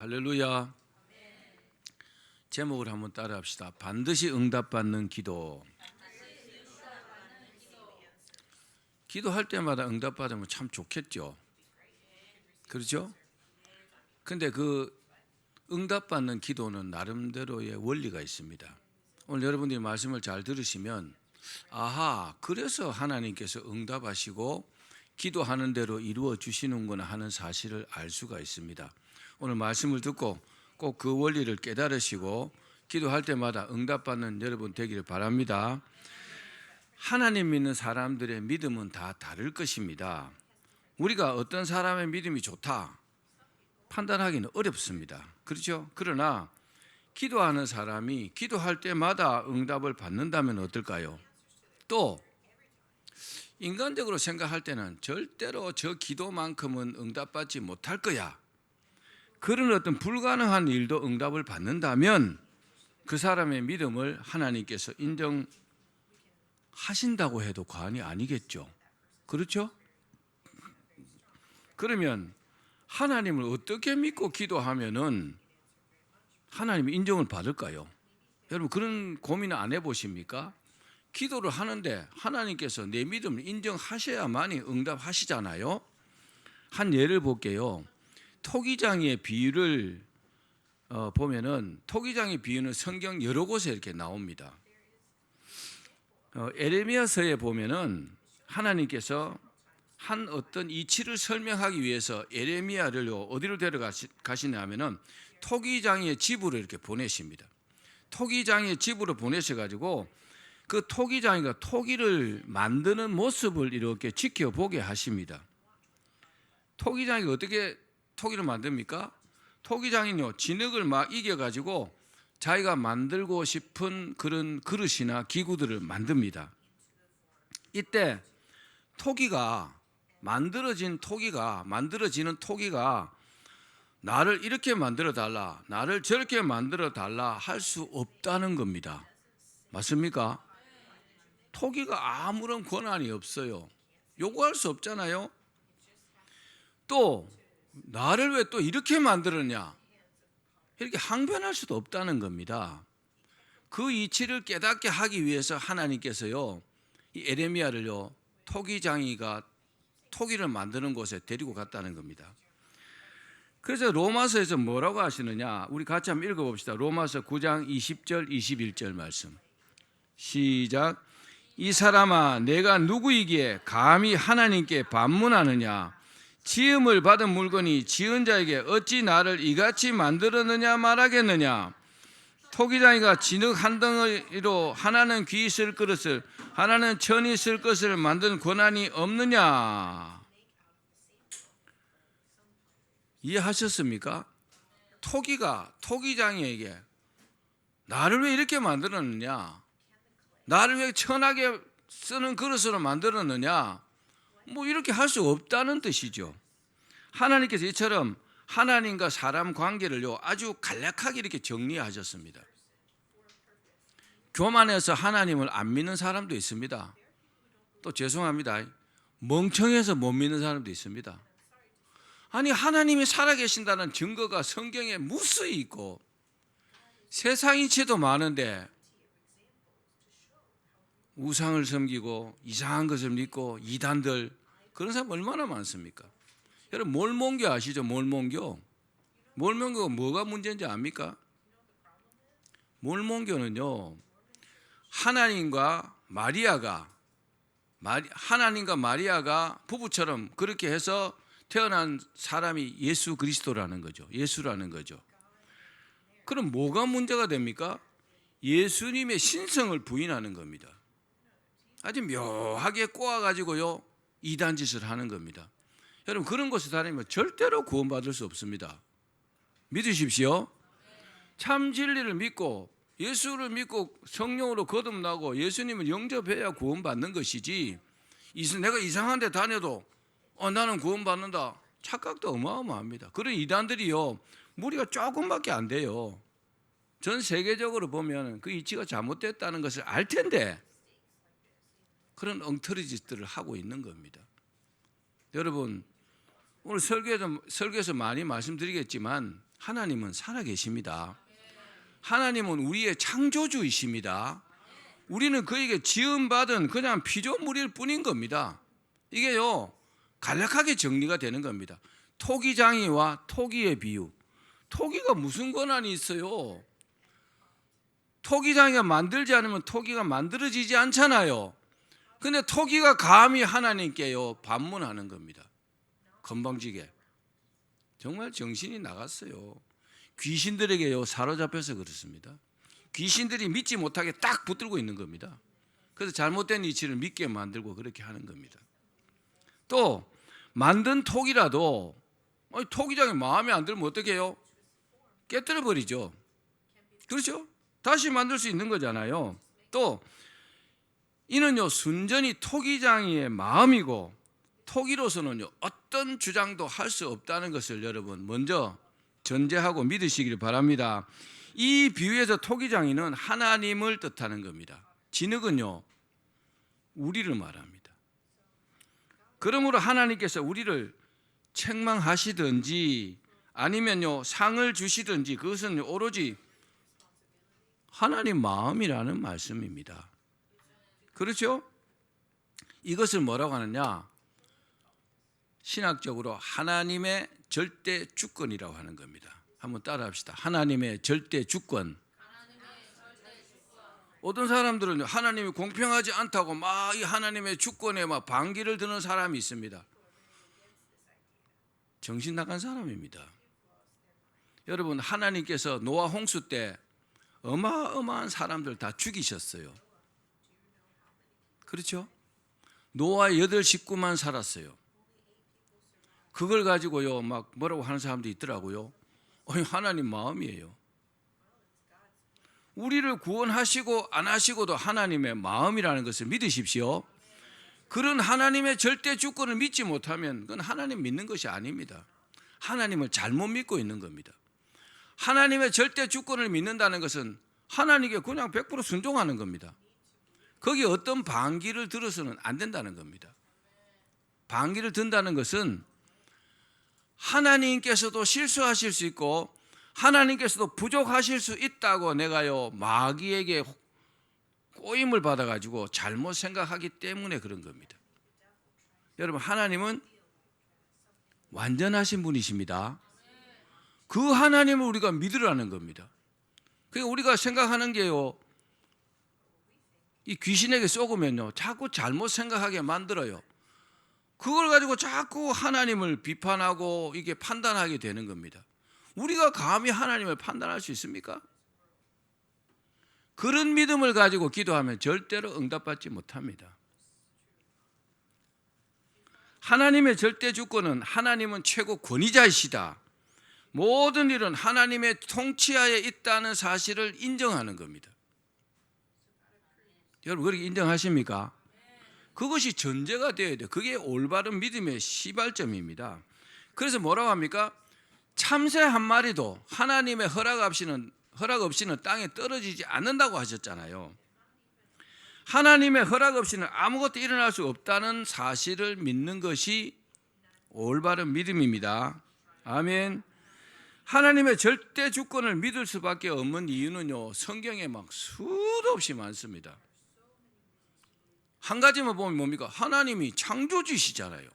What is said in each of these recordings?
할렐루야. 제목을 한번 따라합시다. 반드시 응답받는 기도. 기도할 때마다 응답받으면 참 좋겠죠. 그렇죠? 근데 그 응답받는 기도는 나름대로의 원리가 있습니다. 오늘 여러분들이 말씀을 잘 들으시면 아하, 그래서 하나님께서 응답하시고 기도하는 대로 이루어 주시는구나 하는 사실을 알 수가 있습니다. 오늘 말씀을 듣고 꼭 그 원리를 깨달으시고 기도할 때마다 응답받는 여러분 되기를 바랍니다. 하나님 믿는 사람들의 믿음은 다 다를 것입니다. 우리가 어떤 사람의 믿음이 좋다 판단하기는 어렵습니다. 그렇죠? 그러나 기도하는 사람이 기도할 때마다 응답을 받는다면 어떨까요? 또 인간적으로 생각할 때는 절대로 저 기도만큼은 응답받지 못할 거야, 그런 어떤 불가능한 일도 응답을 받는다면 그 사람의 믿음을 하나님께서 인정하신다고 해도 과언이 아니겠죠. 그렇죠? 그러면 하나님을 어떻게 믿고 기도하면은 하나님이 인정을 받을까요? 여러분 그런 고민을 안 해보십니까? 기도를 하는데 하나님께서 내 믿음을 인정하셔야만이 응답하시잖아요. 한 예를 볼게요. 토기장의 비유를 보면은 토기장의 비유는 성경 여러 곳에 이렇게 나옵니다. 에레미야서에 보면은 하나님께서 한 어떤 이치를 설명하기 위해서 에레미야를 어디로 데려가시냐면은 토기장의 집으로 이렇게 보내십니다. 토기장의 집으로 보내셔가지고 그 토기장이가 토기를 만드는 모습을 이렇게 지켜보게 하십니다. 토기장이가 어떻게 토기를 만듭니까? 토기장이요, 진흙을 막 이겨가지고 자기가 만들고 싶은 그런 그릇이나 기구들을 만듭니다. 이때 만들어지는 토기가 나를 이렇게 만들어 달라, 나를 저렇게 만들어 달라 할 수 없다는 겁니다. 맞습니까? 토기가 아무런 권한이 없어요. 요구할 수 없잖아요. 또 나를 왜 또 이렇게 만들었냐, 이렇게 항변할 수도 없다는 겁니다. 그 이치를 깨닫게 하기 위해서 하나님께서요, 이 에레미야를요, 토기장이가 토기를 만드는 곳에 데리고 갔다는 겁니다. 그래서 로마서에서 뭐라고 하시느냐, 우리 같이 한번 읽어봅시다. 로마서 9장 20절 21절 말씀 시작. 이 사람아, 내가 누구이기에 감히 하나님께 반문하느냐? 지음을 받은 물건이 지은 자에게 어찌 나를 이같이 만들었느냐 말하겠느냐? 토기장이가 진흙 한 덩어리로 하나는 귀 쓸 그릇을, 하나는 천이 쓸 것을 만든 권한이 없느냐? 이해하셨습니까? 토기장이에게 나를 왜 이렇게 만들었느냐, 나를 왜 천하게 쓰는 그릇으로 만들었느냐, 뭐 이렇게 할 수 없다는 뜻이죠. 하나님께서 이처럼 하나님과 사람 관계를요 아주 간략하게 이렇게 정리하셨습니다. 교만해서 하나님을 안 믿는 사람도 있습니다. 또 죄송합니다, 멍청해서 못 믿는 사람도 있습니다. 아니, 하나님이 살아계신다는 증거가 성경에 무수히 있고 세상 이치도 많은데 우상을 섬기고 이상한 것을 믿고 이단들, 그런 사람 얼마나 많습니까? 여러분 몰몬교 아시죠? 몰몬교가 뭐가 문제인지 압니까? 몰몬교는요, 하나님과 마리아가 부부처럼 그렇게 해서 태어난 사람이 예수 그리스도라는 거죠. 예수라는 거죠. 그럼 뭐가 문제가 됩니까? 예수님의 신성을 부인하는 겁니다. 아주 묘하게 꼬아가지고요 이단 짓을 하는 겁니다. 여러분 그런 곳에 다니면 절대로 구원받을 수 없습니다. 믿으십시오. 참 진리를 믿고 예수를 믿고 성령으로 거듭나고 예수님을 영접해야 구원받는 것이지, 내가 이상한 데 다녀도 나는 구원받는다, 착각도 어마어마합니다. 그런 이단들이요 무리가 조금밖에 안 돼요. 전 세계적으로 보면 그 이치가 잘못됐다는 것을 알 텐데 그런 엉터리 짓들을 하고 있는 겁니다. 여러분 오늘 설교에서 많이 말씀드리겠지만 하나님은 살아계십니다. 하나님은 우리의 창조주이십니다. 우리는 그에게 지음받은 그냥 피조물일 뿐인 겁니다. 이게요, 간략하게 정리가 되는 겁니다. 토기장이와 토기의 비유. 토기가 무슨 권한이 있어요? 토기장이가 만들지 않으면 토기가 만들어지지 않잖아요. 근데 토기가 감히 하나님께요 반문하는 겁니다. 건방지게. 정말 정신이 나갔어요. 귀신들에게요 사로잡혀서 그렇습니다. 귀신들이 믿지 못하게 딱 붙들고 있는 겁니다. 그래서 잘못된 이치를 믿게 만들고 그렇게 하는 겁니다. 또 만든 토기라도 토기장이 마음에 안 들면 어떻게 해요? 깨뜨려 버리죠. 그렇죠? 다시 만들 수 있는 거잖아요. 또 이는요 순전히 토기장이의 마음이고 토기로서는요 어떤 주장도 할 수 없다는 것을 여러분 먼저 전제하고 믿으시길 바랍니다. 이 비유에서 토기장이는 하나님을 뜻하는 겁니다. 진흙은요 우리를 말합니다. 그러므로 하나님께서 우리를 책망하시든지 아니면요 상을 주시든지 그것은 오로지 하나님 마음이라는 말씀입니다. 그렇죠? 이것을 뭐라고 하느냐? 신학적으로 하나님의 절대 주권이라고 하는 겁니다. 한번 따라합시다. 하나님의 절대 주권. 어떤 사람들은 하나님이 공평하지 않다고 막 이 하나님의 주권에 막 반기를 드는 사람이 있습니다. 정신 나간 사람입니다. 여러분 하나님께서 노아 홍수 때 어마어마한 사람들 다 죽이셨어요. 그렇죠? 노아 8 식구만 살았어요. 그걸 가지고요 막 뭐라고 하는 사람도 있더라고요. 하나님 마음이에요. 우리를 구원하시고 안 하시고도 하나님의 마음이라는 것을 믿으십시오. 그런 하나님의 절대 주권을 믿지 못하면 그건 하나님 믿는 것이 아닙니다. 하나님을 잘못 믿고 있는 겁니다. 하나님의 절대 주권을 믿는다는 것은 하나님께 그냥 100% 순종하는 겁니다. 거기에 어떤 반기를 들어서는 안 된다는 겁니다. 반기를 든다는 것은 하나님께서도 실수하실 수 있고 하나님께서도 부족하실 수 있다고 내가요 마귀에게 꼬임을 받아가지고 잘못 생각하기 때문에 그런 겁니다. 여러분 하나님은 완전하신 분이십니다. 그 하나님을 우리가 믿으라는 겁니다. 그러니까 우리가 생각하는 게요 이 귀신에게 쏘으면요 자꾸 잘못 생각하게 만들어요. 그걸 가지고 자꾸 하나님을 비판하고 이게 판단하게 되는 겁니다. 우리가 감히 하나님을 판단할 수 있습니까? 그런 믿음을 가지고 기도하면 절대로 응답받지 못합니다. 하나님의 절대 주권은 하나님은 최고 권위자이시다. 모든 일은 하나님의 통치하에 있다는 사실을 인정하는 겁니다. 여러분 그렇게 인정하십니까? 그것이 전제가 되어야 돼요. 그게 올바른 믿음의 시발점입니다. 그래서 뭐라고 합니까? 참새 한 마리도 하나님의 허락 없이는 땅에 떨어지지 않는다고 하셨잖아요. 하나님의 허락 없이는 아무것도 일어날 수 없다는 사실을 믿는 것이 올바른 믿음입니다. 아멘. 하나님의 절대 주권을 믿을 수밖에 없는 이유는요 성경에 막 수도 없이 많습니다. 한 가지만 보면 뭡니까? 하나님이 창조주시잖아요.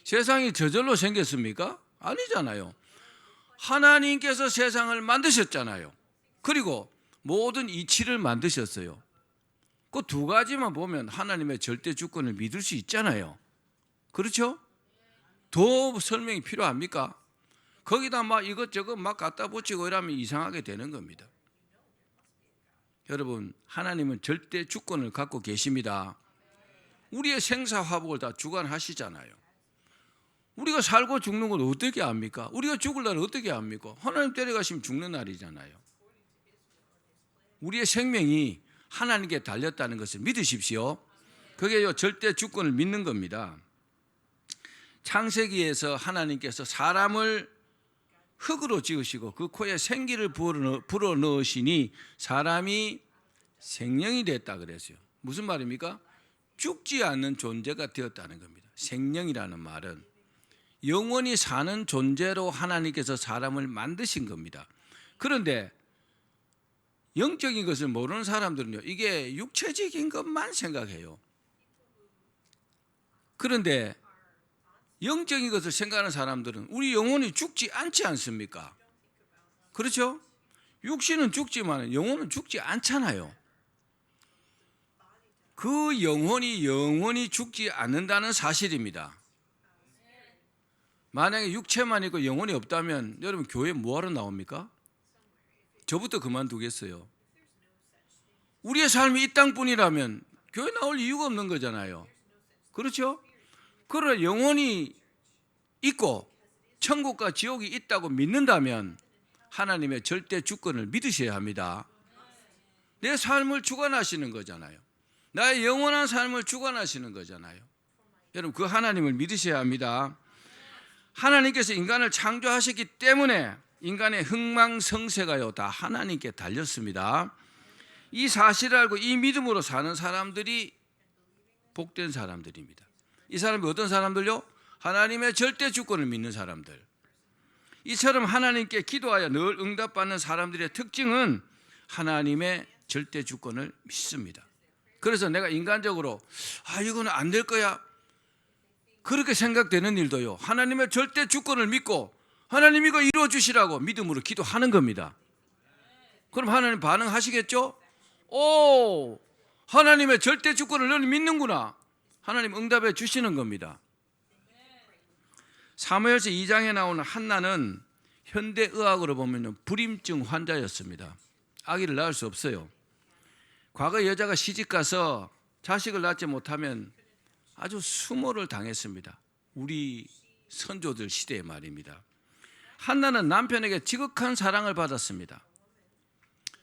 세상이 저절로 생겼습니까? 아니잖아요. 하나님께서 세상을 만드셨잖아요. 그리고 모든 이치를 만드셨어요. 그 두 가지만 보면 하나님의 절대 주권을 믿을 수 있잖아요. 그렇죠? 더 설명이 필요합니까? 거기다 막 이것저것 막 갖다 붙이고 이러면 이상하게 되는 겁니다. 여러분 하나님은 절대 주권을 갖고 계십니다. 우리의 생사화복을 다 주관하시잖아요. 우리가 살고 죽는 건 어떻게 압니까? 우리가 죽을 날은 어떻게 압니까? 하나님 데려가시면 죽는 날이잖아요. 우리의 생명이 하나님께 달렸다는 것을 믿으십시오. 그게 절대 주권을 믿는 겁니다. 창세기에서 하나님께서 사람을 흙으로 지으시고 그 코에 생기를 불어넣으시니 사람이 생명이 됐다 그랬어요. 무슨 말입니까? 죽지 않는 존재가 되었다는 겁니다. 생명이라는 말은 영원히 사는 존재로 하나님께서 사람을 만드신 겁니다. 그런데 영적인 것을 모르는 사람들은요, 이게 육체적인 것만 생각해요. 그런데 영적인 것을 생각하는 사람들은 우리 영혼이 죽지 않지 않습니까? 그렇죠? 육신은 죽지만 영혼은 죽지 않잖아요. 그 영혼이 영원히 죽지 않는다는 사실입니다. 만약에 육체만 있고 영혼이 없다면 여러분 교회 뭐하러 나옵니까? 저부터 그만두겠어요. 우리의 삶이 이 땅뿐이라면 교회 나올 이유가 없는 거잖아요. 그렇죠? 그러나 영혼이 있고 천국과 지옥이 있다고 믿는다면 하나님의 절대 주권을 믿으셔야 합니다. 내 삶을 주관하시는 거잖아요. 나의 영원한 삶을 주관하시는 거잖아요. 여러분 그 하나님을 믿으셔야 합니다. 하나님께서 인간을 창조하셨기 때문에 인간의 흥망성쇠가요 다 하나님께 달렸습니다. 이 사실을 알고 이 믿음으로 사는 사람들이 복된 사람들입니다. 이 사람이 어떤 사람들요? 하나님의 절대 주권을 믿는 사람들. 이처럼 하나님께 기도하여 늘 응답받는 사람들의 특징은 하나님의 절대 주권을 믿습니다. 그래서 내가 인간적으로 이거는 안 될 거야 그렇게 생각되는 일도요, 하나님의 절대 주권을 믿고 하나님 이거 이루어 주시라고 믿음으로 기도하는 겁니다. 그럼 하나님 반응하시겠죠? 오, 하나님의 절대 주권을 너는 믿는구나. 하나님 응답해 주시는 겁니다. 사무엘서 2장에 나오는 한나는 현대의학으로 보면 불임증 환자였습니다. 아기를 낳을 수 없어요. 과거 여자가 시집가서 자식을 낳지 못하면 아주 수모를 당했습니다. 우리 선조들 시대에 말입니다. 한나는 남편에게 지극한 사랑을 받았습니다.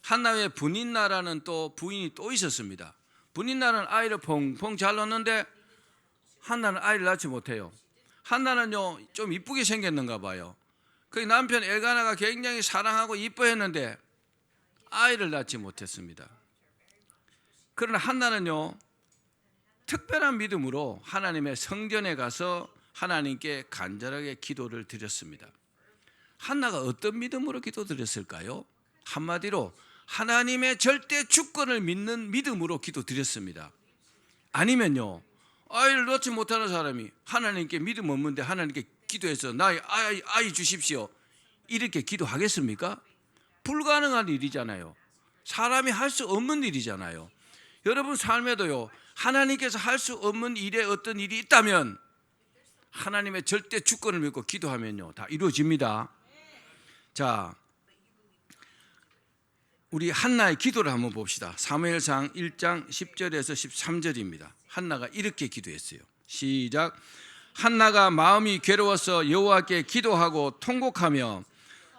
한나의 분인나라는 또 부인이 또 있었습니다. 분인나는 아이를 펑펑 잘 낳는데 한나는 아이를 낳지 못해요. 한나는요 좀 이쁘게 생겼는가 봐요. 그 남편 엘가나가 굉장히 사랑하고 이뻐했는데 아이를 낳지 못했습니다. 그러나 한나는요 특별한 믿음으로 하나님의 성전에 가서 하나님께 간절하게 기도를 드렸습니다. 한나가 어떤 믿음으로 기도드렸을까요? 한마디로 하나님의 절대 주권을 믿는 믿음으로 기도드렸습니다. 아니면요 아이를 낳지 못하는 사람이 하나님께 믿음 없는데 하나님께 기도해서 나의 아이 주십시오 이렇게 기도하겠습니까? 불가능한 일이잖아요. 사람이 할 수 없는 일이잖아요. 여러분 삶에도요 하나님께서 할 수 없는 일에 어떤 일이 있다면 하나님의 절대 주권을 믿고 기도하면요 다 이루어집니다. 자, 우리 한나의 기도를 한번 봅시다. 사무엘상 1장 10절에서 13절입니다. 한나가 이렇게 기도했어요. 시작. 한나가 마음이 괴로워서 여호와께 기도하고 통곡하며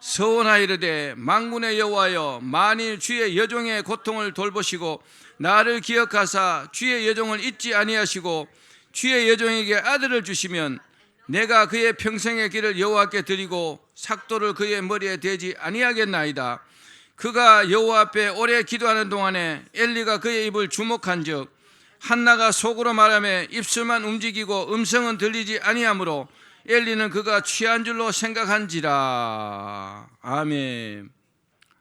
서원하이르되 만군의 여호와여 만일 주의 여종의 고통을 돌보시고 나를 기억하사 주의 여종을 잊지 아니하시고 주의 여종에게 아들을 주시면 내가 그의 평생의 길을 여호와께 드리고 삭도를 그의 머리에 대지 아니하겠나이다. 그가 여호와 앞에 오래 기도하는 동안에 엘리가 그의 입을 주목한즉 한나가 속으로 말하며 입술만 움직이고 음성은 들리지 아니하므로 엘리는 그가 취한 줄로 생각한지라. 아멘.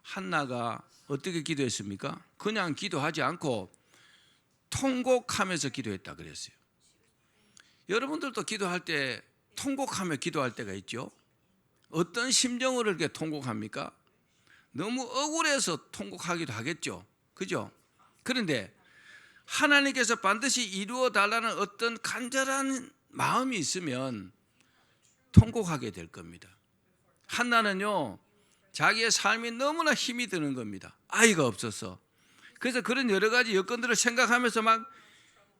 한나가 어떻게 기도했습니까? 그냥 기도하지 않고 통곡하면서 기도했다 그랬어요. 여러분들도 기도할 때 통곡하며 기도할 때가 있죠. 어떤 심정으로 이렇게 통곡합니까? 너무 억울해서 통곡하기도 하겠죠. 그죠? 그런데 하나님께서 반드시 이루어 달라는 어떤 간절한 마음이 있으면 통곡하게 될 겁니다. 한나는요 자기의 삶이 너무나 힘이 드는 겁니다. 아이가 없어서. 그래서 그런 여러 가지 여건들을 생각하면서 막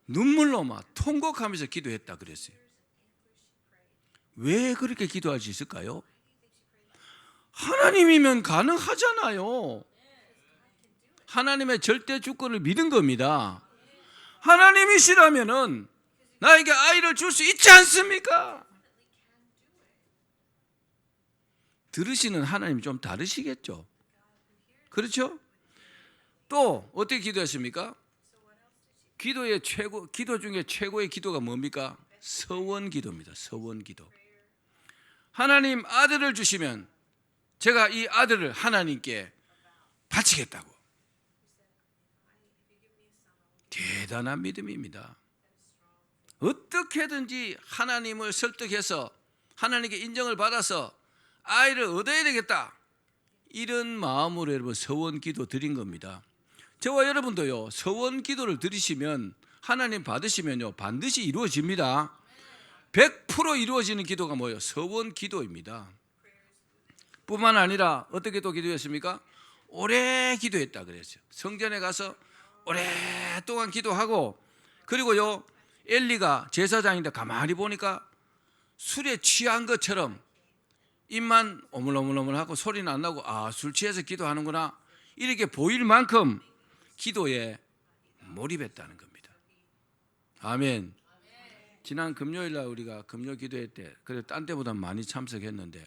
눈물로 막 통곡하면서 기도했다 그랬어요. 왜 그렇게 기도할 수 있을까요? 하나님이면 가능하잖아요. 하나님의 절대 주권을 믿은 겁니다. 하나님이시라면은 나에게 아이를 줄 수 있지 않습니까? 들으시는 하나님이 좀 다르시겠죠. 그렇죠? 또 어떻게 기도했습니까? 기도 중에 최고의 기도가 뭡니까? 서원 기도입니다. 서원 기도. 하나님 아들을 주시면 제가 이 아들을 하나님께 바치겠다고. 대단한 믿음입니다. 어떻게든지 하나님을 설득해서 하나님께 인정을 받아서 아이를 얻어야 되겠다, 이런 마음으로 여러분 서원 기도 드린 겁니다. 저와 여러분도요, 서원 기도를 드리시면 하나님 받으시면요 반드시 이루어집니다. 100% 이루어지는 기도가 뭐예요? 서원 기도입니다. 뿐만 아니라 어떻게 또 기도했습니까? 오래 기도했다 그랬어요. 성전에 가서 오랫동안 기도하고, 그리고요 엘리가 제사장인데 가만히 보니까 술에 취한 것처럼 입만 오물오물오물하고 소리는 안 나고, 아, 술 취해서 기도하는구나, 이렇게 보일 만큼 기도에 몰입했다는 겁니다. 아멘. 지난 금요일 날 우리가 금요 기도회 때, 그래 딴 때보다 많이 참석했는데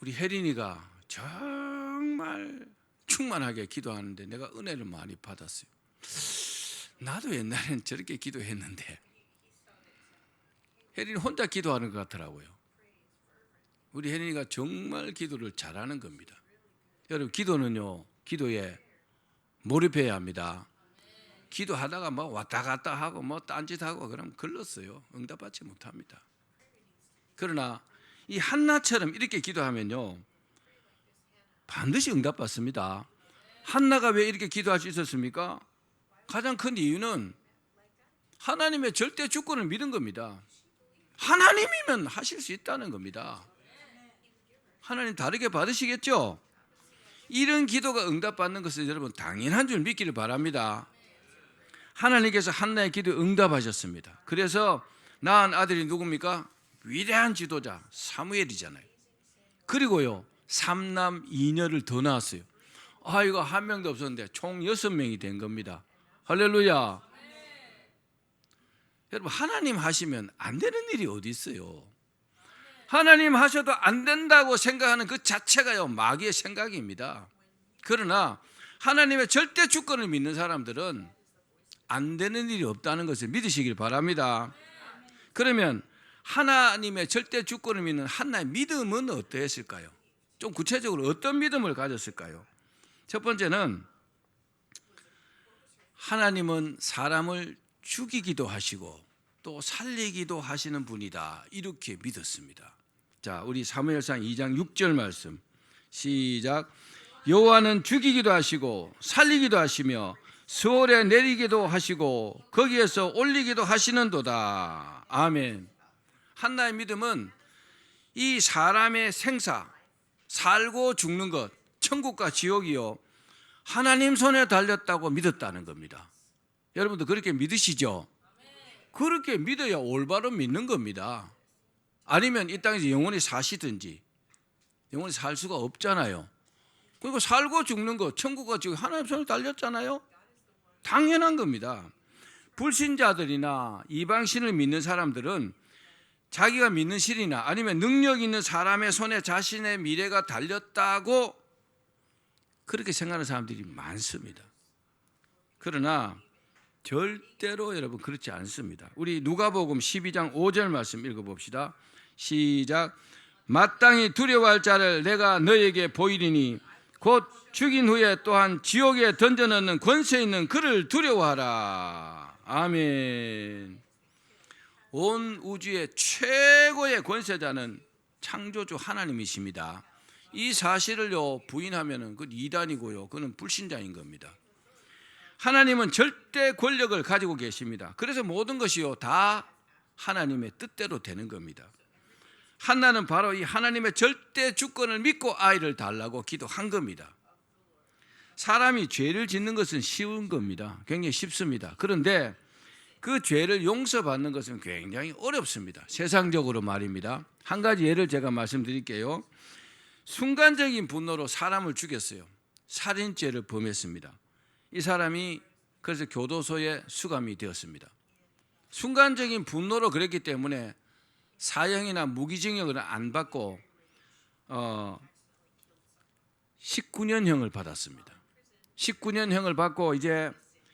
우리 혜린이가 정말 충만하게 기도하는데 내가 은혜를 많이 받았어요. 나도 옛날엔 저렇게 기도했는데, 혜린이 혼자 기도하는 것 같더라고요. 우리 혜린이가 정말 기도를 잘하는 겁니다. 여러분, 기도는요, 기도에 몰입해야 합니다. 기도하다가 뭐 왔다 갔다 하고 뭐 딴짓하고 그러면 걸렸어요. 응답받지 못합니다. 그러나 이 한나처럼 이렇게 기도하면요 반드시 응답받습니다. 한나가 왜 이렇게 기도할 수 있었습니까? 가장 큰 이유는 하나님의 절대 주권을 믿은 겁니다. 하나님이면 하실 수 있다는 겁니다. 하나님 다르게 받으시겠죠? 이런 기도가 응답받는 것은 여러분 당연한 줄 믿기를 바랍니다. 하나님께서 한나의 기도에 응답하셨습니다. 그래서 낳은 아들이 누굽니까? 위대한 지도자 사무엘이잖아요. 그리고요 3남 2녀를 더 낳았어요. 아이가 한 명도 없었는데 총 6명이 된 겁니다. 할렐루야. 여러분, 하나님 하시면 안 되는 일이 어디 있어요? 하나님 하셔도 안 된다고 생각하는 그 자체가요 마귀의 생각입니다. 그러나 하나님의 절대 주권을 믿는 사람들은 안 되는 일이 없다는 것을 믿으시길 바랍니다. 그러면 하나님의 절대 주권을 믿는 한나의 믿음은 어떠했을까요? 좀 구체적으로 어떤 믿음을 가졌을까요? 첫 번째는 하나님은 사람을 죽이기도 하시고 또 살리기도 하시는 분이다, 이렇게 믿었습니다. 자, 우리 사무엘상 2장 6절 말씀 시작. 여호와는 죽이기도 하시고 살리기도 하시며 수월에 내리기도 하시고 거기에서 올리기도 하시는도다. 아멘. 한나의 믿음은 이 사람의 생사, 살고 죽는 것, 천국과 지옥이요 하나님 손에 달렸다고 믿었다는 겁니다. 여러분도 그렇게 믿으시죠? 그렇게 믿어야 올바로 믿는 겁니다. 아니면 이 땅에서 영원히 사시든지 영원히 살 수가 없잖아요. 그리고 살고 죽는 것, 천국과 지옥 하나님 손에 달렸잖아요. 당연한 겁니다. 불신자들이나 이방신을 믿는 사람들은 자기가 믿는 신이나 아니면 능력 있는 사람의 손에 자신의 미래가 달렸다고 그렇게 생각하는 사람들이 많습니다. 그러나 절대로 여러분 그렇지 않습니다. 우리 누가복음 12장 5절 말씀 읽어봅시다. 시작. 마땅히 두려워할 자를 내가 너에게 보이리니 곧 죽인 후에 또한 지옥에 던져넣는 권세 있는 그를 두려워하라. 아멘. 온 우주의 최고의 권세자는 창조주 하나님이십니다. 이 사실을요 부인하면은 그 이단이고요, 그는 불신자인 겁니다. 하나님은 절대 권력을 가지고 계십니다. 그래서 모든 것이요 다 하나님의 뜻대로 되는 겁니다. 한나는 바로 이 하나님의 절대 주권을 믿고 아이를 달라고 기도한 겁니다. 사람이 죄를 짓는 것은 쉬운 겁니다. 굉장히 쉽습니다. 그런데 그 죄를 용서받는 것은 굉장히 어렵습니다. 세상적으로 말입니다. 한 가지 예를 제가 말씀드릴게요. 순간적인 분노로 사람을 죽였어요. 살인죄를 범했습니다. 이 사람이 그래서 교도소에 수감이 되었습니다. 순간적인 분노로 그랬기 때문에 사형이나 무기징역을 안 받고 19년형을 받았습니다. 19년형을 받고 이제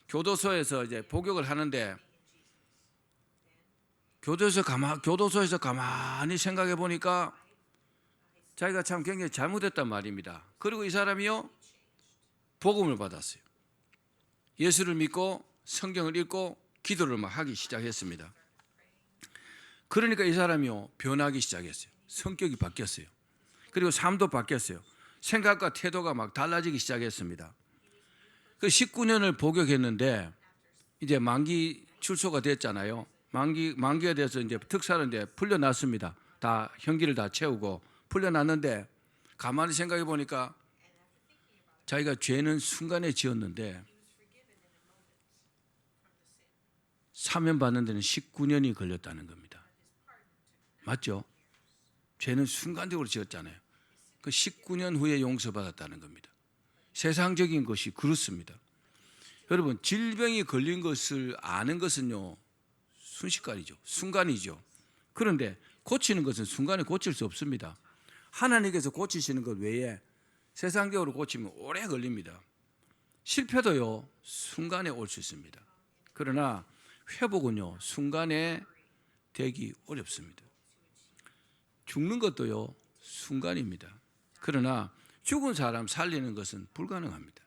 교도소에서 이제 복역을 하는데 교도소에서 가만히 생각해 보니까 자기가 참 굉장히 잘못했단 말입니다. 그리고 이 사람이요, 복음을 받았어요. 예수를 믿고 성경을 읽고 기도를 막 하기 시작했습니다. 그러니까 이 사람이요, 변하기 시작했어요. 성격이 바뀌었어요. 그리고 삶도 바뀌었어요. 생각과 태도가 막 달라지기 시작했습니다. 그 19년을 복역했는데 이제 만기 출소가 됐잖아요. 만기가 돼서 이제 특사는 이제 풀려났습니다. 다 형기를 다 채우고 풀려났는데 가만히 생각해 보니까 자기가 죄는 순간에 지었는데 사면 받는 데는 19년이 걸렸다는 겁니다. 맞죠? 죄는 순간적으로 지었잖아요. 그 19년 후에 용서받았다는 겁니다. 세상적인 것이 그렇습니다. 여러분, 질병이 걸린 것을 아는 것은요, 순식간이죠. 순간이죠. 그런데 고치는 것은 순간에 고칠 수 없습니다. 하나님께서 고치시는 것 외에 세상적으로 고치면 오래 걸립니다. 실패도요, 순간에 올 수 있습니다. 그러나 회복은요, 순간에 되기 어렵습니다. 죽는 것도요, 순간입니다. 그러나 죽은 사람 살리는 것은 불가능합니다.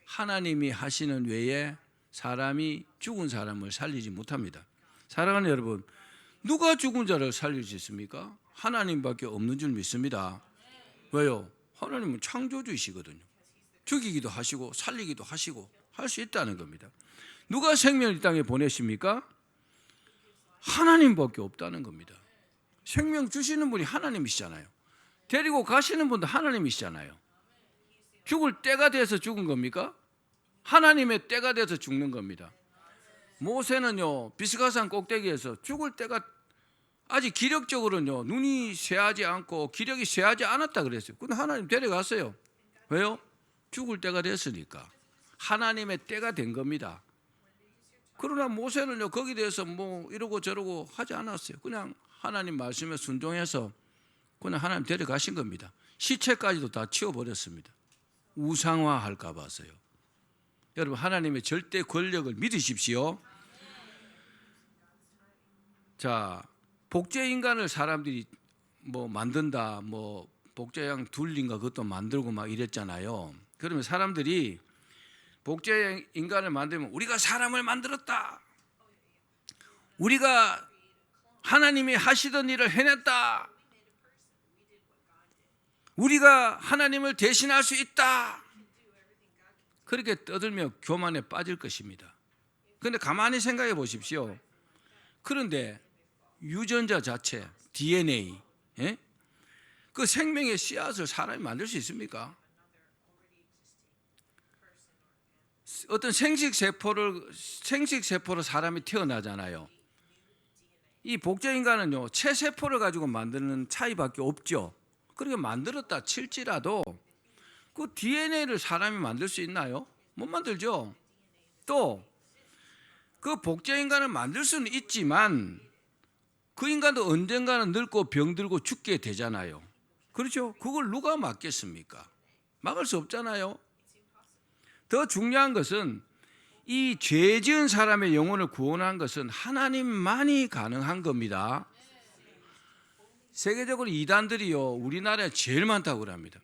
하나님이 하시는 외에 사람이 죽은 사람을 살리지 못합니다. 사랑하는 여러분, 누가 죽은 자를 살릴 수 있습니까? 하나님밖에 없는 줄 믿습니다. 왜요? 하나님은 창조주이시거든요. 죽이기도 하시고 살리기도 하시고 할 수 있다는 겁니다. 누가 생명을 이 땅에 보내십니까? 하나님밖에 없다는 겁니다. 생명 주시는 분이 하나님이시잖아요. 데리고 가시는 분도 하나님이시잖아요. 죽을 때가 돼서 죽은 겁니까? 하나님의 때가 돼서 죽는 겁니다. 모세는요, 비스가산 꼭대기에서 죽을 때가 아직 기력적으로는요, 눈이 쇠하지 않고 기력이 쇠하지 않았다 그랬어요. 근데 하나님 데려갔어요. 왜요? 죽을 때가 됐으니까. 하나님의 때가 된 겁니다. 그러나 모세는요, 거기에 대해서 뭐 이러고 저러고 하지 않았어요. 그냥 하나님 말씀에 순종해서 그냥 하나님 데려가신 겁니다. 시체까지도 다 치워버렸습니다. 우상화할까 봐서요. 여러분, 하나님의 절대 권력을 믿으십시오. 자, 복제인간을 사람들이 뭐 만든다, 뭐 복제양 둘인가 그것도 만들고 막 이랬잖아요. 그러면 사람들이 복제인간을 만들면 우리가 사람을 만들었다, 우리가 하나님이 하시던 일을 해냈다, 우리가 하나님을 대신할 수 있다, 그렇게 떠들며 교만에 빠질 것입니다. 그런데 가만히 생각해 보십시오. 그런데 유전자 자체, DNA, 그 생명의 씨앗을 사람이 만들 수 있습니까? 어떤 생식세포로 사람이 태어나잖아요. 이 복제인간은요, 체세포를 가지고 만드는 차이밖에 없죠. 그렇게 만들었다 칠지라도 그 DNA를 사람이 만들 수 있나요? 못 만들죠. 또 그 복제인간을 만들 수는 있지만 그 인간도 언젠가는 늙고 병들고 죽게 되잖아요. 그렇죠? 그걸 누가 막겠습니까? 막을 수 없잖아요. 더 중요한 것은 이 죄 지은 사람의 영혼을 구원한 것은 하나님만이 가능한 겁니다. 세계적으로 이단들이요, 우리나라에 제일 많다고 합니다.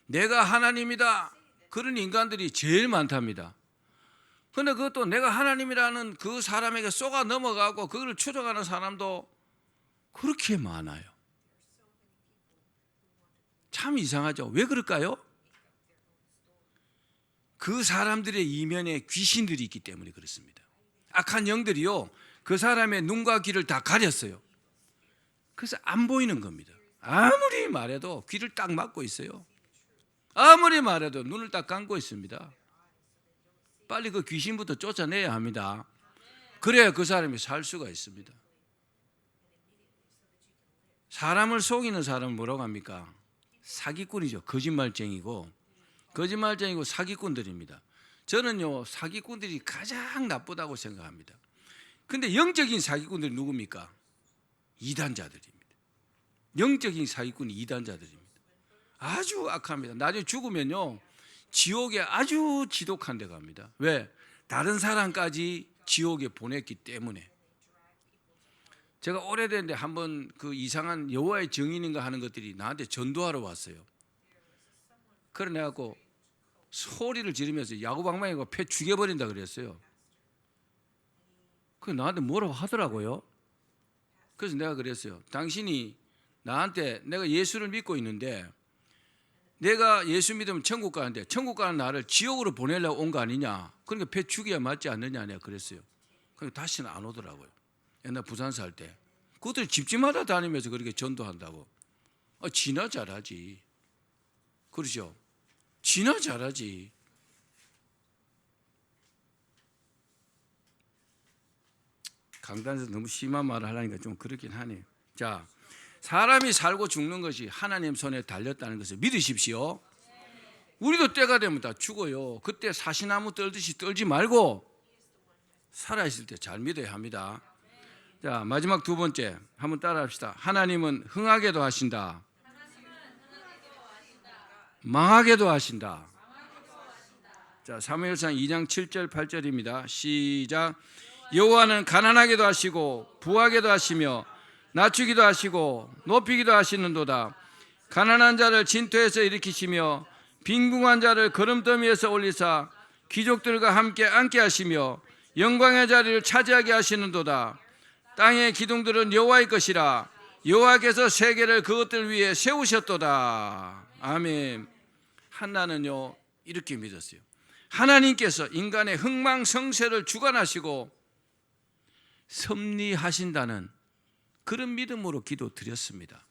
내가 하나님이다, 그런 인간들이 제일 많답니다. 그런데 그것도 내가 하나님이라는 그 사람에게 쏘가 넘어가고 그걸 추종하는 사람도 그렇게 많아요. 참 이상하죠. 왜 그럴까요? 그 사람들의 이면에 귀신들이 있기 때문에 그렇습니다. 악한 영들이요, 그 사람의 눈과 귀를 다 가렸어요. 그래서 안 보이는 겁니다. 아무리 말해도 귀를 딱 막고 있어요. 아무리 말해도 눈을 딱 감고 있습니다. 빨리 그 귀신부터 쫓아내야 합니다. 그래야 그 사람이 살 수가 있습니다. 사람을 속이는 사람은 뭐라고 합니까? 사기꾼이죠. 거짓말쟁이고 사기꾼들입니다. 저는요, 사기꾼들이 가장 나쁘다고 생각합니다. 근데 영적인 사기꾼들이 누굽니까? 이단자들입니다. 영적인 사기꾼이 이단자들입니다. 아주 악합니다. 나중에 죽으면요, 지옥에 아주 지독한 데 갑니다. 왜? 다른 사람까지 지옥에 보냈기 때문에. 제가 오래됐는데 한번 그 이상한 여호와의 증인인가 하는 것들이 나한테 전도하러 왔어요. 그래 내갖고 소리를 지르면서 야구방망이가 패 죽여버린다 그랬어요. 그 나한테 뭐라고 하더라고요. 그래서 내가 그랬어요. 당신이 나한테 내가 예수를 믿고 있는데 내가 예수 믿으면 천국 가는데 천국 가는 나를 지옥으로 보내려고 온 거 아니냐. 그러니까 배 죽여야 맞지 않느냐 내가 그랬어요. 그러니까 다시는 안 오더라고요. 옛날 부산 살 때. 그것들 집집마다 다니면서 그렇게 전도한다고. 지나 잘하지. 그러죠. 지나 잘하지. 강단에서 너무 심한 말을 하려니까 좀 그렇긴 하네요. 자, 사람이 살고 죽는 것이 하나님 손에 달렸다는 것을 믿으십시오. 우리도 때가 되면 다 죽어요. 그때 사시나무 떨듯이 떨지 말고 살아있을 때 잘 믿어야 합니다. 자, 마지막 두 번째 한번 따라합시다. 하나님은 흥하게도 하신다. 망하게도 하신다. 자, 사무엘상 2장 7절 8절입니다. 시작. 여호와는 가난하게도 하시고 부하게도 하시며 낮추기도 하시고 높이기도 하시는도다. 가난한 자를 진토에서 일으키시며 빈궁한 자를 거름더미에서 올리사 귀족들과 함께 앉게 하시며 영광의 자리를 차지하게 하시는도다. 땅의 기둥들은 여호와의 것이라. 여호와께서 세계를 그것들 위에 세우셨도다. 아멘. 한나는요 이렇게 믿었어요. 하나님께서 인간의 흥망성쇠를 주관하시고 섭리하신다는 그런 믿음으로 기도 드렸습니다.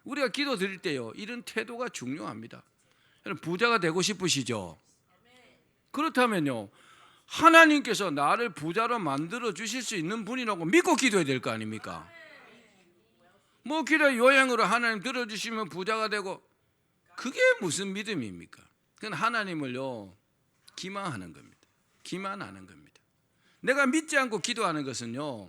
우리가 기도 드릴 때요 이런 태도가 중요합니다. 부자가 되고 싶으시죠? 그렇다면요 하나님께서 나를 부자로 만들어 주실 수 있는 분이라고 믿고 기도해야 될 거 아닙니까? 뭐 기도 요행으로 하나님 들어주시면 부자가 되고 그게 무슨 믿음입니까? 그건 하나님을요 기만하는 겁니다. 기만하는 겁니다. 내가 믿지 않고 기도하는 것은요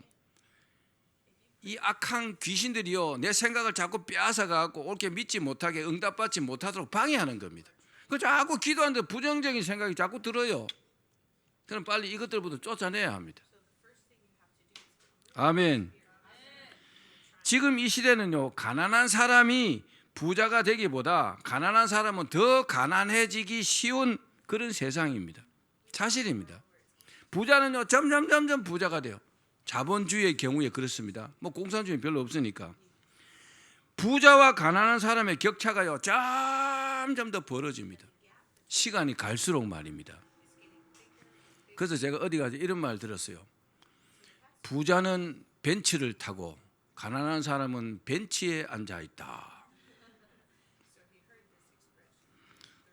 이 악한 귀신들이요 내 생각을 자꾸 빼앗아가고 옳게 믿지 못하게 응답받지 못하도록 방해하는 겁니다. 그 자꾸 기도하는데 부정적인 생각이 자꾸 들어요. 그럼 빨리 이것들부터 쫓아내야 합니다. 아멘. 지금 이 시대는요 가난한 사람이 부자가 되기보다 가난한 사람은 더 가난해지기 쉬운 그런 세상입니다. 사실입니다. 부자는요 점점 부자가 돼요. 자본주의의 경우에 그렇습니다. 뭐 공산주의 별로 없으니까. 부자와 가난한 사람의 격차가요 점점 더 벌어집니다. 시간이 갈수록 말입니다. 그래서 제가 어디 가서 이런 말 들었어요. 부자는 벤츠를 타고 가난한 사람은 벤치에 앉아 있다.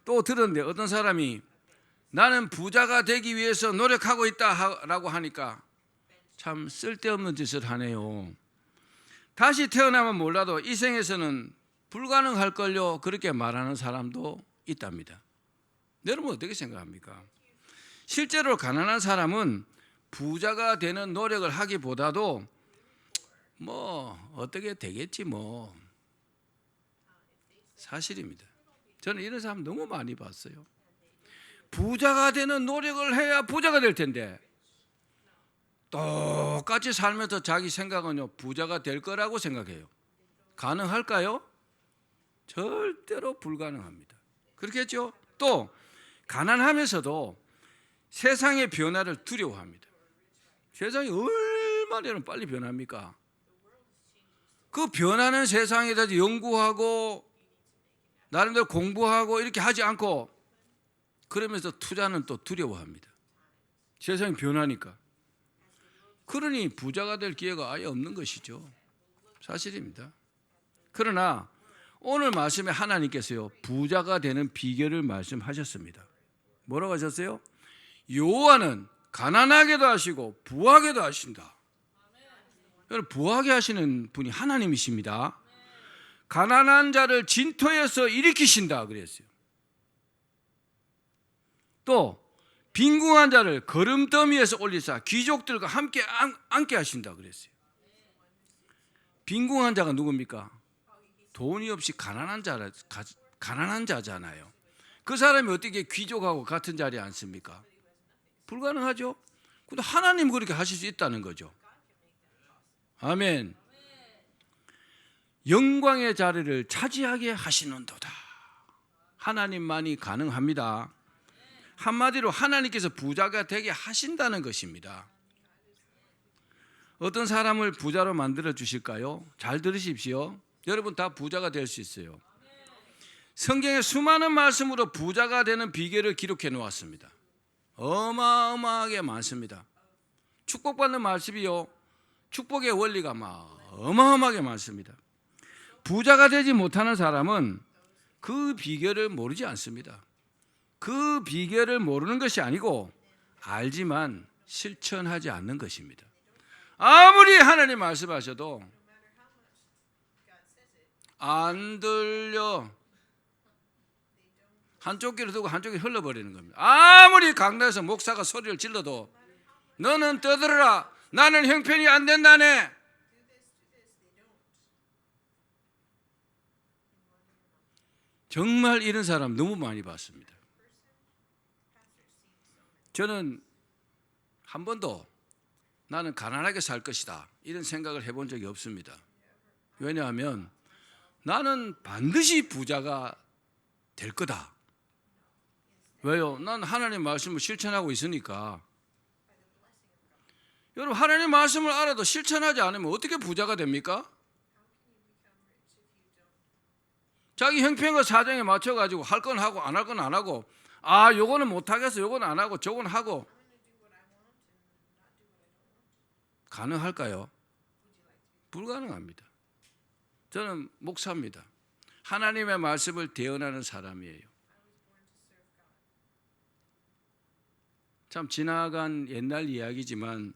또 들었는데 어떤 사람이 나는 부자가 되기 위해서 노력하고 있다라고 하니까 참 쓸데없는 짓을 하네요. 다시 태어나면 몰라도 이 생에서는 불가능할걸요 그렇게 말하는 사람도 있답니다. 여러분 어떻게 생각합니까? 실제로 가난한 사람은 부자가 되는 노력을 하기보다도 뭐 어떻게 되겠지 뭐 사실입니다. 저는 이런 사람 너무 많이 봤어요. 부자가 되는 노력을 해야 부자가 될 텐데 똑같이 살면서 자기 생각은요 부자가 될 거라고 생각해요. 가능할까요? 절대로 불가능합니다. 그렇겠죠? 또 가난하면서도 세상의 변화를 두려워합니다. 세상이 얼마나 빨리 변합니까? 그 변하는 세상에 대해서 연구하고 나름대로 공부하고 이렇게 하지 않고 그러면서 투자는 또 두려워합니다. 세상이 변하니까. 그러니 부자가 될 기회가 아예 없는 것이죠. 사실입니다. 그러나 오늘 말씀에 하나님께서요 부자가 되는 비결을 말씀하셨습니다. 뭐라고 하셨어요? 여호와는 가난하게도 하시고 부하게도 하신다. 여러분 부하게 하시는 분이 하나님이십니다. 가난한 자를 진토에서 일으키신다 그랬어요. 또 빈궁한 자를 거름더미에서 올리사 귀족들과 함께 앉게 하신다 그랬어요. 빈궁한 자가 누굽니까? 돈이 없이 가난한 자잖아요. 그 사람이 어떻게 귀족하고 같은 자리에 앉습니까? 불가능하죠. 근데 하나님 그렇게 하실 수 있다는 거죠. 아멘. 영광의 자리를 차지하게 하시는도다. 하나님만이 가능합니다. 한마디로 하나님께서 부자가 되게 하신다는 것입니다. 어떤 사람을 부자로 만들어 주실까요? 잘 들으십시오. 여러분 다 부자가 될 수 있어요. 성경에 수많은 말씀으로 부자가 되는 비결을 기록해 놓았습니다. 어마어마하게 많습니다. 축복받는 말씀이요, 축복의 원리가 어마어마하게 많습니다. 부자가 되지 못하는 사람은 그 비결을 모르지 않습니다. 그 비결을 모르는 것이 아니고 알지만 실천하지 않는 것입니다. 아무리 하나님 말씀하셔도 안 들려. 한쪽 귀를 두고 한쪽 귀 흘러버리는 겁니다. 아무리 강단에서 목사가 소리를 질러도 너는 떠들어라, 나는 형편이 안 된다네. 정말 이런 사람 너무 많이 봤습니다. 저는 한 번도 나는 가난하게 살 것이다 이런 생각을 해본 적이 없습니다. 왜냐하면 나는 반드시 부자가 될 거다. 왜요? 난 하나님 말씀을 실천하고 있으니까. 여러분, 하나님 말씀을 알아도 실천하지 않으면 어떻게 부자가 됩니까? 자기 형편과 사정에 맞춰가지고 할 건 하고 안 할 건 안 하고, 요거는 못하겠어, 요거는 안 하고 저건 하고. 가능할까요? 불가능합니다. 저는 목사입니다. 하나님의 말씀을 대언하는 사람이에요. 참 지나간 옛날 이야기지만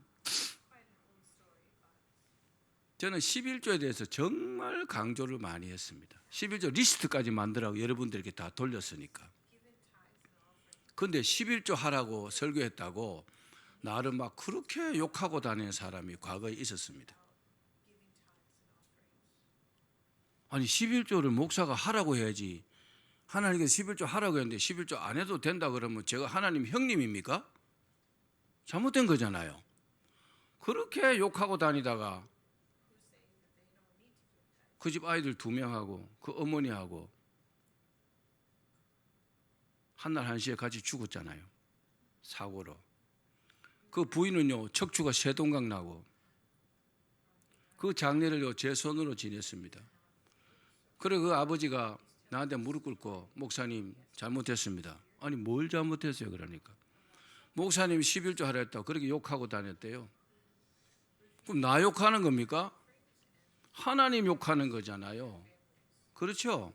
저는 11조에 대해서 정말 강조를 많이 했습니다. 11조 리스트까지 만들라고 여러분들에게 다 돌렸으니까. 그런데 11조 하라고 설교했다고 나를 막 그렇게 욕하고 다니는 사람이 과거에 있었습니다. 아니 11조를 목사가 하라고 해야지. 하나님께서 11조 하라고 했는데 11조 안 해도 된다 그러면 제가 하나님 형님입니까? 잘못된 거잖아요. 그렇게 욕하고 다니다가 그 집 아이들 2명하고 그 어머니하고 한날 한시에 같이 죽었잖아요. 사고로. 그 부인은요 척추가 쇠동강 나고 그 장례를요 제 손으로 지냈습니다. 그래 그 아버지가 나한테 무릎 꿇고 목사님 잘못했습니다. 아니 뭘 잘못했어요? 그러니까 목사님 11조 하라 했다고 그렇게 욕하고 다녔대요. 그럼 나 욕하는 겁니까? 하나님 욕하는 거잖아요. 그렇죠?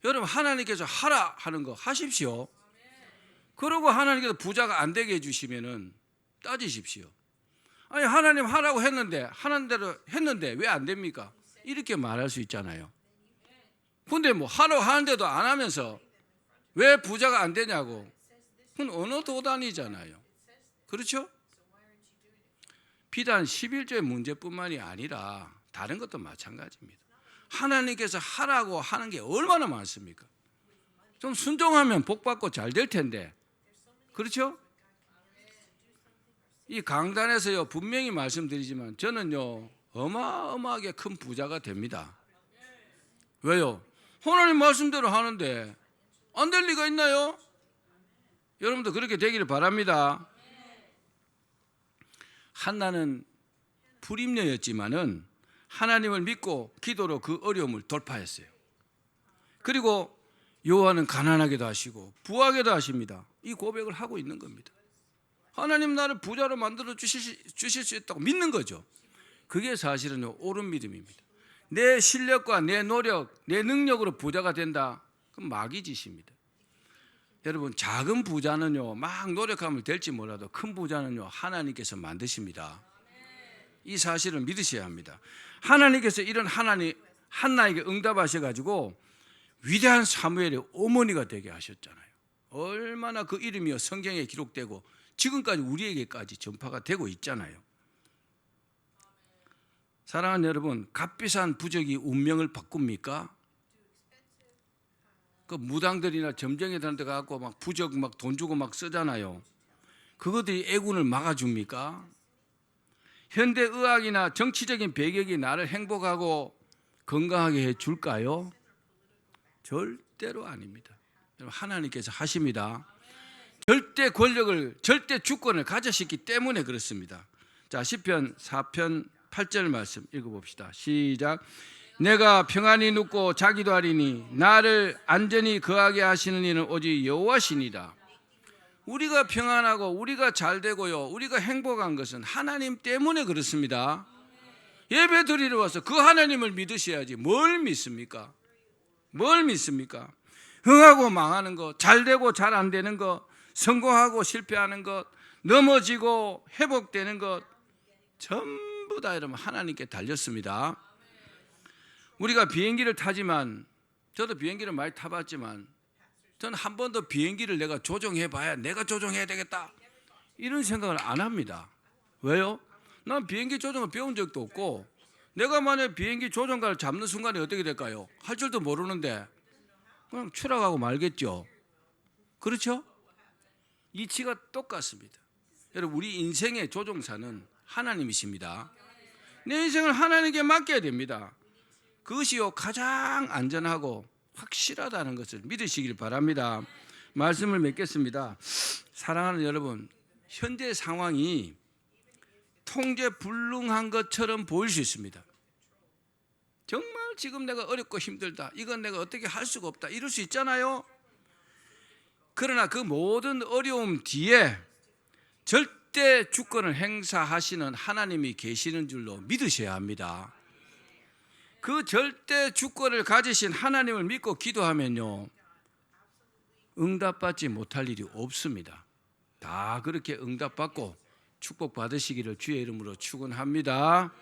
여러분 하나님께서 하라 하는 거 하십시오. 그러고 하나님께서 부자가 안 되게 해주시면은 따지십시오. 아니 하나님 하라고 했는데 하는 대로 했는데 왜 안 됩니까? 이렇게 말할 수 있잖아요. 근데 뭐 하라고 하는데도 안 하면서 왜 부자가 안 되냐고. 그건 어느 도단이잖아요. 그렇죠? 비단 11조의 문제뿐만이 아니라 다른 것도 마찬가지입니다. 하나님께서 하라고 하는 게 얼마나 많습니까? 좀 순종하면 복받고 잘 될 텐데. 그렇죠? 이 강단에서요 분명히 말씀드리지만 저는요 어마어마하게 큰 부자가 됩니다. 왜요? 하나님 말씀대로 하는데 안 될 리가 있나요? 여러분도 그렇게 되기를 바랍니다. 한나는 불임녀였지만은 하나님을 믿고 기도로 그 어려움을 돌파했어요. 그리고 여호와는 가난하게도 하시고 부하게도 하십니다. 이 고백을 하고 있는 겁니다. 하나님 나를 부자로 만들어 주실 수 있다고 믿는 거죠. 그게 사실은 옳은 믿음입니다. 내 실력과 내 노력, 내 능력으로 부자가 된다? 그건 마귀 짓입니다. 여러분 작은 부자는요 막 노력하면 될지 몰라도 큰 부자는요 하나님께서 만드십니다. 이 사실을 믿으셔야 합니다. 하나님께서 이런 한나에게 응답하셔가지고 위대한 사무엘의 어머니가 되게 하셨잖아요. 얼마나 그 이름이 성경에 기록되고 지금까지 우리에게까지 전파가 되고 있잖아요. 사랑하는 여러분, 값비싼 부적이 운명을 바꿉니까? 그 무당들이나 점쟁이 다른 데 가고 막 부적 막 돈 주고 막 쓰잖아요. 그것들이 애군을 막아줍니까? 현대 의학이나 정치적인 배경이 나를 행복하고 건강하게 해줄까요? 절대로 아닙니다. 하나님께서 하십니다. 절대 권력을, 절대 주권을 가지셨기 때문에 그렇습니다. 자, 시편 4편 8절 말씀 읽어봅시다. 시작. 내가 평안히 눕고 자기도 하리니 나를 안전히 거하게 하시는 이는 오직 여호와시니라. 우리가 평안하고 우리가 잘 되고요, 우리가 행복한 것은 하나님 때문에 그렇습니다. 예배 드리러 와서 그 하나님을 믿으셔야지 뭘 믿습니까? 뭘 믿습니까? 흥하고 망하는 것, 잘 되고 잘 안 되는 것, 성공하고 실패하는 것, 넘어지고 회복되는 것, 전부 다 여러분 하나님께 달렸습니다. 우리가 비행기를 타지만, 저도 비행기를 많이 타봤지만 저는 한 번도 비행기를 내가 조종해 봐야 내가 조종해야 되겠다 이런 생각을 안 합니다. 왜요? 난 비행기 조종을 배운 적도 없고, 내가 만약 비행기 조종가를 잡는 순간에 어떻게 될까요? 할 줄도 모르는데 그냥 추락하고 말겠죠. 그렇죠? 이치가 똑같습니다. 여러분, 우리 인생의 조종사는 하나님이십니다. 내 인생을 하나님께 맡겨야 됩니다. 그것이요 가장 안전하고 확실하다는 것을 믿으시길 바랍니다. 말씀을 맺겠습니다. 사랑하는 여러분, 현재 상황이 통제 불능한 것처럼 보일 수 있습니다. 정말 지금 내가 어렵고 힘들다, 이건 내가 어떻게 할 수가 없다, 이럴 수 있잖아요. 그러나 그 모든 어려움 뒤에 절대 주권을 행사하시는 하나님이 계시는 줄로 믿으셔야 합니다. 그 절대 주권을 가지신 하나님을 믿고 기도하면요, 응답받지 못할 일이 없습니다. 다 그렇게 응답받고 축복받으시기를 주의 이름으로 축원합니다.